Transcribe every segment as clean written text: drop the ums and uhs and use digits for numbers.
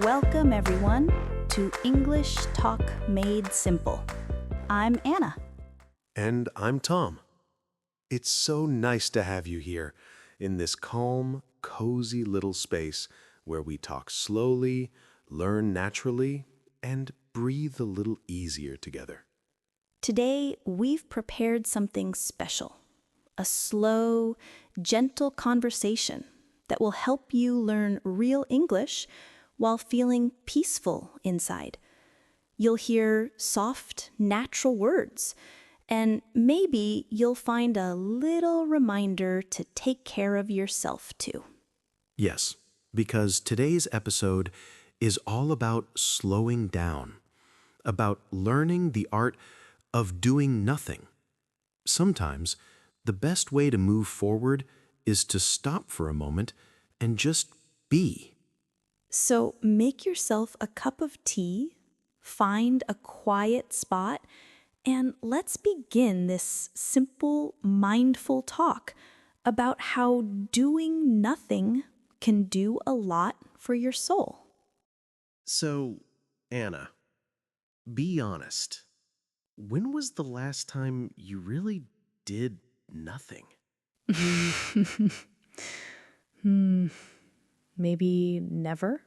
Welcome, everyone, to English Talk Made Simple. I'm Anna. And I'm Tom. It's so nice to have you here in this calm, cozy little space where we talk slowly, learn naturally, and breathe a little easier together. Today, we've prepared something special, a slow, gentle conversation that will help you learn real English while feeling peaceful inside. You'll hear soft, natural words, and maybe you'll find a little reminder to take care of yourself too. Yes, because today's episode is all about slowing down, about learning the art of doing nothing. Sometimes, the best way to move forward is to stop for a moment and just be. So make yourself a cup of tea, find a quiet spot, and let's begin this simple, mindful talk about how doing nothing can do a lot for your soul. So, Anna, be honest. When was the last time you really did nothing? Maybe never?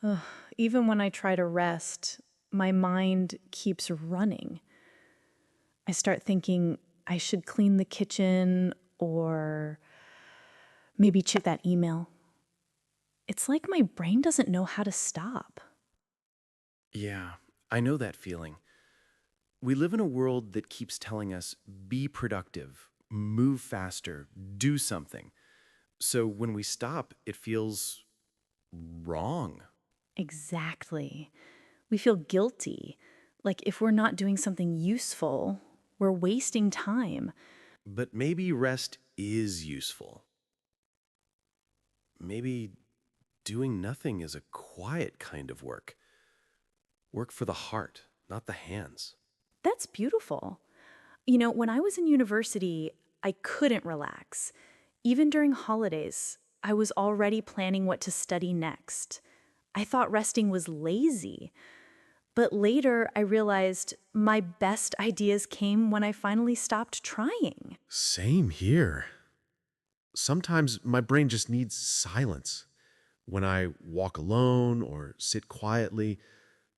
Ugh, even when I try to rest, my mind keeps running. I start thinking I should clean the kitchen or maybe check that email. It's like my brain doesn't know how to stop. Yeah, I know that feeling. We live in a world that keeps telling us, be productive, move faster, do something. So when we stop, it feels wrong. Exactly. We feel guilty. Like if we're not doing something useful, we're wasting time. But maybe rest is useful. Maybe doing nothing is a quiet kind of work. Work for the heart, not the hands. That's beautiful. You know, when I was in university, I couldn't relax. Even during holidays, I was already planning what to study next. I thought resting was lazy. But later, I realized my best ideas came when I finally stopped trying. Same here. Sometimes my brain just needs silence. When I walk alone or sit quietly,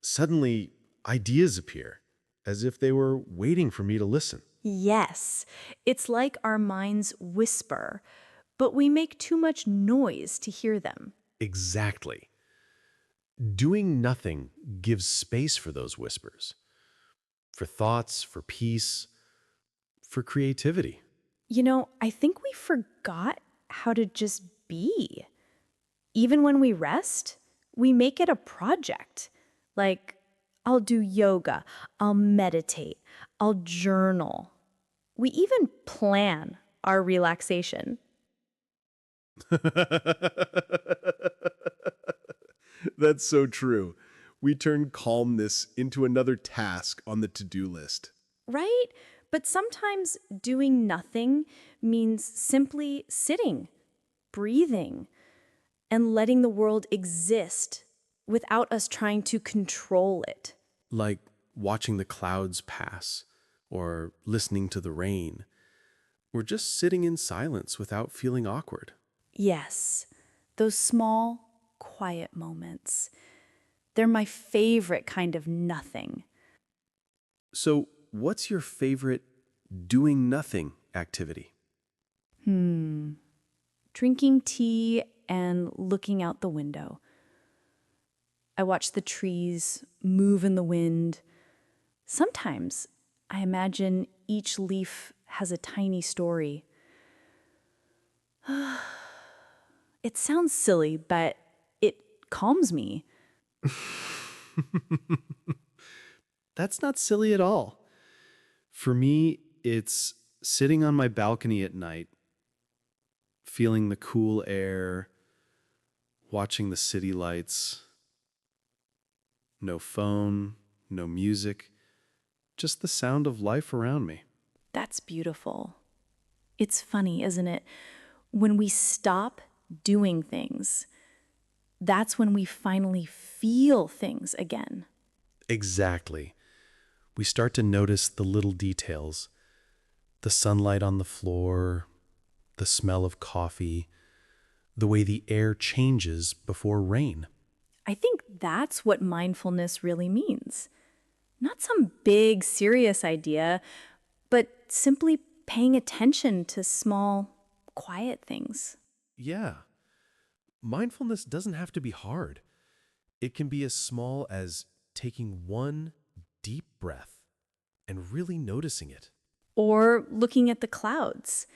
suddenly ideas appear, as if they were waiting for me to listen. Yes, it's like our minds whisper, but we make too much noise to hear them. Exactly. Doing nothing gives space for those whispers, for thoughts, for peace, for creativity. You know, I think we forgot how to just be. Even when we rest, we make it a project. Like, I'll do yoga, I'll meditate, I'll journal. We even plan our relaxation. That's so true. We turn calmness into another task on the to-do list. Right? But sometimes doing nothing means simply sitting, breathing, and letting the world exist without us trying to control it. Like watching the clouds pass or listening to the rain. We're just sitting in silence without feeling awkward. Yes, those small, quiet moments. They're my favorite kind of nothing. So, what's your favorite doing nothing activity? Drinking tea and looking out the window. I watch the trees move in the wind. Sometimes I imagine each leaf has a tiny story. It sounds silly, but it calms me. That's not silly at all. For me, it's sitting on my balcony at night, feeling the cool air, watching the city lights. No phone, no music, just the sound of life around me. That's beautiful. It's funny, isn't it? When we stop doing things, That's when we finally feel things again. Exactly. We start to notice the little details. The sunlight on the floor, the smell of coffee, the way the air changes before rain. I think that's what mindfulness really means. Not some big, serious idea, but simply paying attention to small, quiet things. Yeah. Mindfulness doesn't have to be hard. It can be as small as taking one deep breath and really noticing it. Or looking at the clouds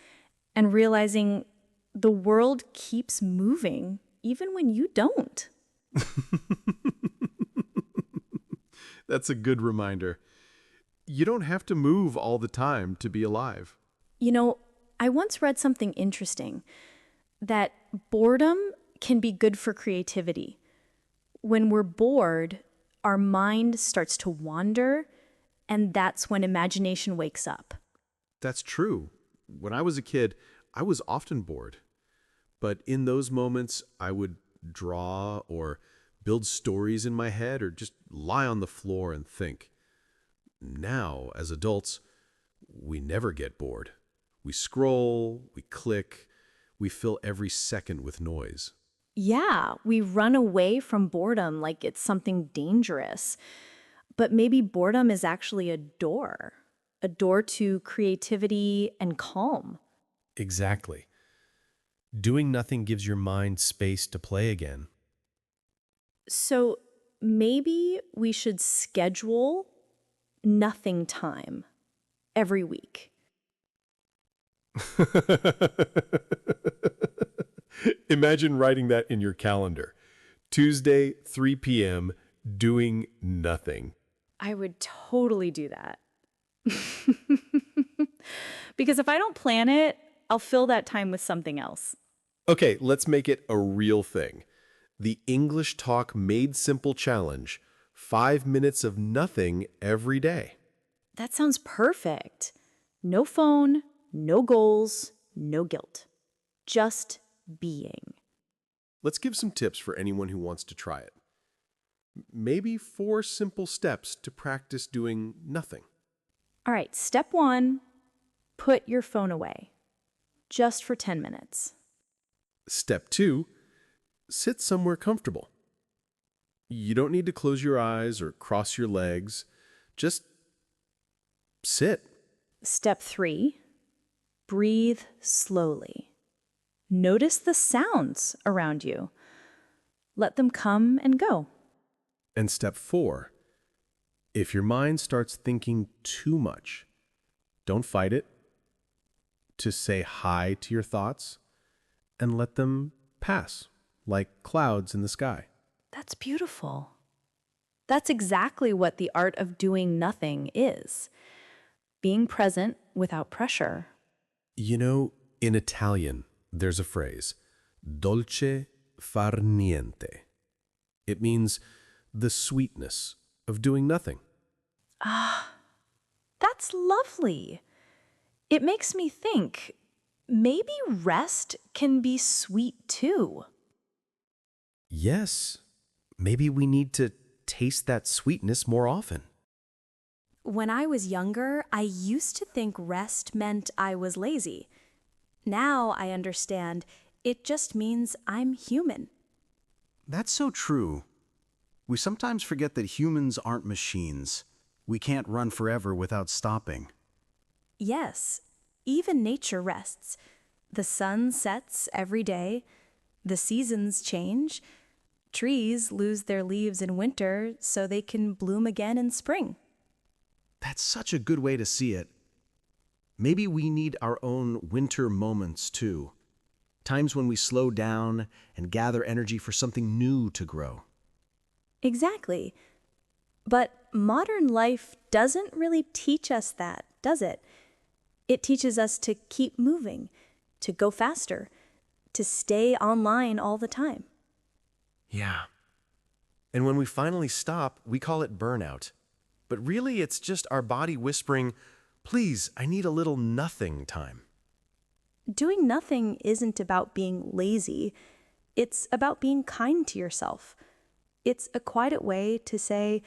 and realizing the world keeps moving even when you don't. That's a good reminder. You don't have to move all the time to be alive. You know, I once read something interesting that boredom can be good for creativity. When we're bored, our mind starts to wander, and that's when imagination wakes up. That's true. When I was a kid, I was often bored. But in those moments, I would draw or build stories in my head or just lie on the floor and think. Now, as adults, we never get bored. We scroll, we click, we fill every second with noise. Yeah, we run away from boredom like it's something dangerous. But maybe boredom is actually a door to creativity and calm. Exactly. Doing nothing gives your mind space to play again. So maybe we should schedule nothing time every week. Imagine writing that in your calendar. Tuesday, 3 p.m., doing nothing. I would totally do that. Because if I don't plan it, I'll fill that time with something else. Okay, let's make it a real thing. The English Talk Made Simple Challenge. 5 minutes of nothing every day. That sounds perfect. No phone, no goals, no guilt. Just being. Let's give some tips for anyone who wants to try it. Maybe 4 simple steps to practice doing nothing. All right, step 1, put your phone away. Just for 10 minutes. Step 2, sit somewhere comfortable. You don't need to close your eyes or cross your legs. Just sit. Step 3, breathe slowly. Notice the sounds around you. Let them come and go. And step 4, if your mind starts thinking too much, don't fight it. Just say hi to your thoughts and let them pass like clouds in the sky. That's beautiful. That's exactly what the art of doing nothing is. Being present without pressure. You know, in Italian, there's a phrase, dolce far niente. It means the sweetness of doing nothing. That's lovely. It makes me think, maybe rest can be sweet too. Yes, maybe we need to taste that sweetness more often. When I was younger, I used to think rest meant I was lazy. Now I understand it just means I'm human. That's so true. We sometimes forget that humans aren't machines. We can't run forever without stopping. Yes, even nature rests. The sun sets every day. The seasons change. Trees lose their leaves in winter so they can bloom again in spring. That's such a good way to see it. Maybe we need our own winter moments too. Times when we slow down and gather energy for something new to grow. Exactly. But modern life doesn't really teach us that, does it? It teaches us to keep moving, to go faster, to stay online all the time. Yeah. And when we finally stop, we call it burnout. But really, it's just our body whispering, please, I need a little nothing time. Doing nothing isn't about being lazy. It's about being kind to yourself. It's a quiet way to say,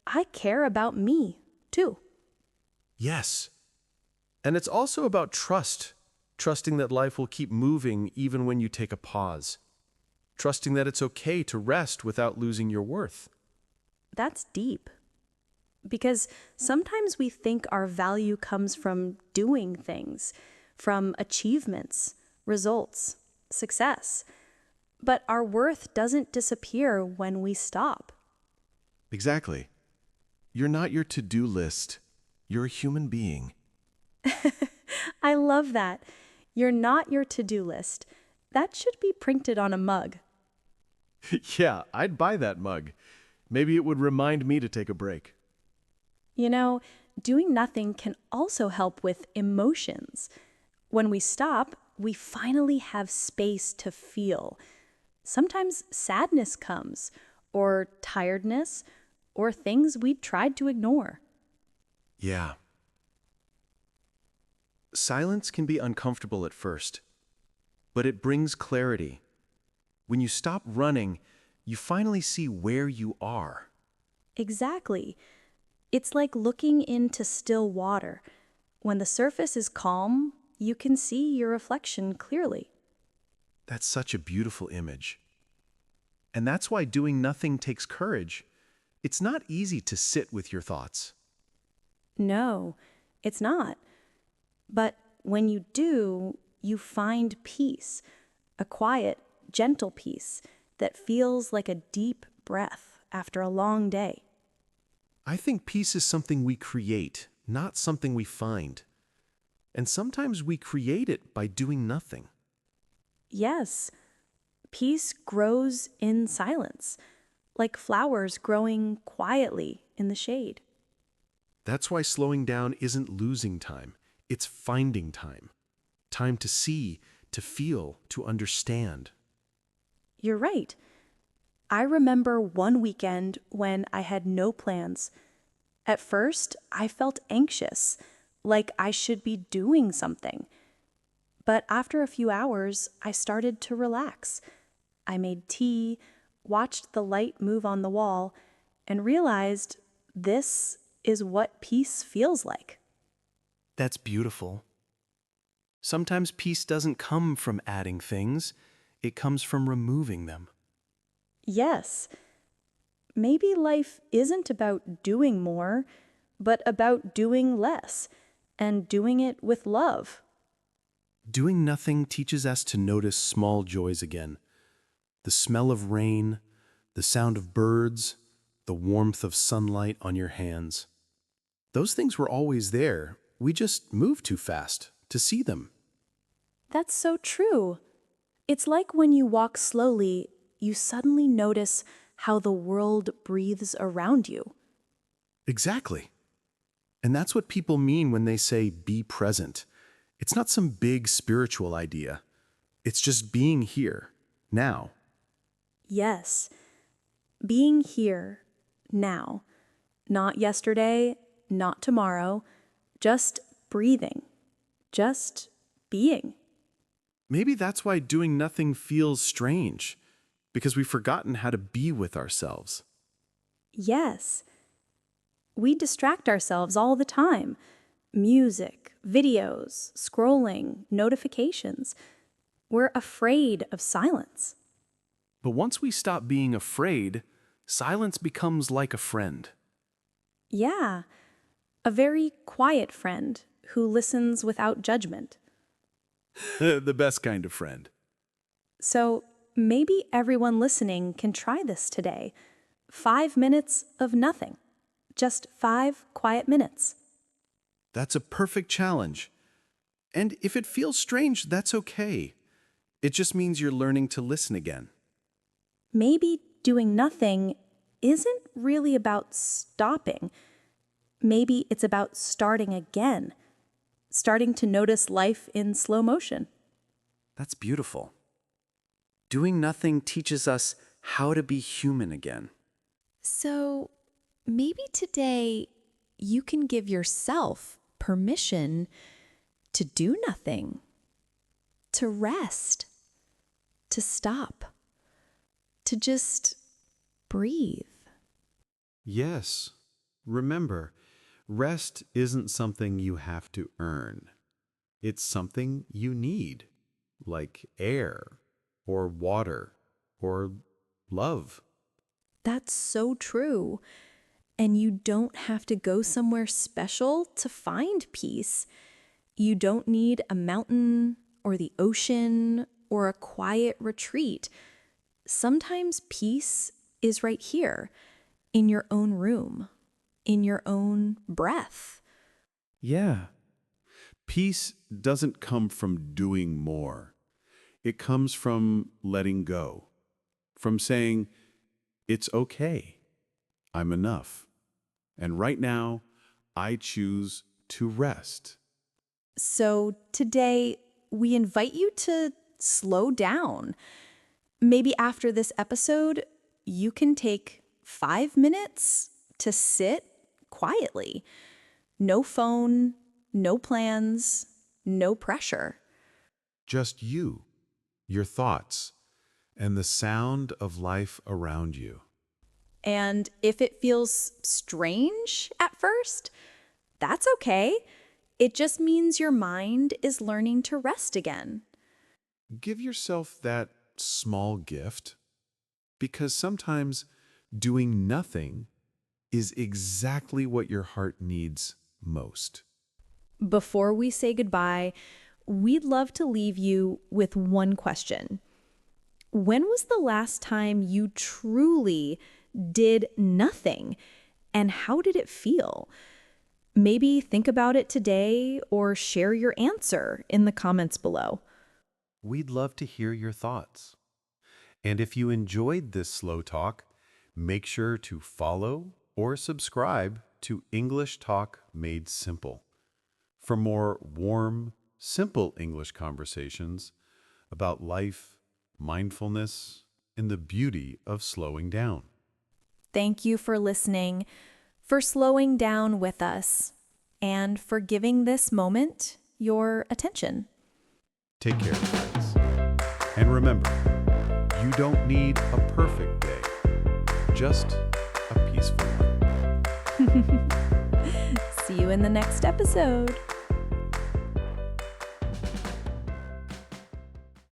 I care about me, too. Yes. And it's also about trust, trusting that life will keep moving even when you take a pause, trusting that it's okay to rest without losing your worth. That's deep. Because sometimes we think our value comes from doing things, from achievements, results, success. But our worth doesn't disappear when we stop. Exactly. You're not your to-do list. You're a human being. I love that. You're not your to-do list. That should be printed on a mug. Yeah, I'd buy that mug. Maybe it would remind me to take a break. You know, doing nothing can also help with emotions. When we stop, we finally have space to feel. Sometimes sadness comes, or tiredness, or things we tried to ignore. Yeah. Silence can be uncomfortable at first, but it brings clarity. When you stop running, you finally see where you are. Exactly. It's like looking into still water. When the surface is calm, you can see your reflection clearly. That's such a beautiful image. And that's why doing nothing takes courage. It's not easy to sit with your thoughts. No, it's not. But when you do, you find peace, a quiet, gentle peace that feels like a deep breath after a long day. I think peace is something we create, not something we find. And sometimes we create it by doing nothing. Yes, peace grows in silence, like flowers growing quietly in the shade. That's why slowing down isn't losing time, it's finding time. Time to see, to feel, to understand. You're right. I remember one weekend when I had no plans. At first, I felt anxious, like I should be doing something. But after a few hours, I started to relax. I made tea, watched the light move on the wall, and realized this is what peace feels like. That's beautiful. Sometimes peace doesn't come from adding things, it comes from removing them. Yes, maybe life isn't about doing more, but about doing less and doing it with love. Doing nothing teaches us to notice small joys again. The smell of rain, the sound of birds, the warmth of sunlight on your hands. Those things were always there. We just moved too fast to see them. That's so true. It's like when you walk slowly, you suddenly notice how the world breathes around you. Exactly. And that's what people mean when they say be present. It's not some big spiritual idea. It's just being here, now. Yes, being here, now. Not yesterday, not tomorrow, just breathing, just being. Maybe that's why doing nothing feels strange, because we've forgotten how to be with ourselves. Yes, we distract ourselves all the time. Music, videos, scrolling, notifications. We're afraid of silence. But once we stop being afraid, silence becomes like a friend. Yeah, a very quiet friend who listens without judgment. The best kind of friend. So maybe everyone listening can try this today. 5 minutes of nothing. Just 5 quiet minutes. That's a perfect challenge. And if it feels strange, that's okay. It just means you're learning to listen again. Maybe doing nothing isn't really about stopping. Maybe it's about starting again, starting to notice life in slow motion. That's beautiful. Doing nothing teaches us how to be human again. So maybe today you can give yourself permission to do nothing, to rest, to stop. to just breathe. Yes. Remember, rest isn't something you have to earn. It's something you need, like air, or water, or love. That's so true. And you don't have to go somewhere special to find peace. You don't need a mountain or the ocean or a quiet retreat. Sometimes peace is right here, in your own room, in your own breath. Yeah. Peace doesn't come from doing more. It comes from letting go, from saying, it's okay, I'm enough. And right now, I choose to rest. So today, we invite you to slow down. Maybe after this episode, you can take 5 minutes to sit quietly. No phone, no plans, no pressure. Just you, your thoughts, and the sound of life around you. And if it feels strange at first, that's okay. It just means your mind is learning to rest again. Give yourself that small gift, because sometimes doing nothing is exactly what your heart needs most. Before we say goodbye, we'd love to leave you with one question. When was the last time you truly did nothing? And how did it feel? Maybe think about it today or share your answer in the comments below. We'd love to hear your thoughts. And if you enjoyed this slow talk, make sure to follow or subscribe to English Talk Made Simple for more warm, simple English conversations about life, mindfulness, and the beauty of slowing down. Thank you for listening, for slowing down with us, and for giving this moment your attention. Take care, friends. And remember, you don't need a perfect day, just a peaceful one. See you in the next episode.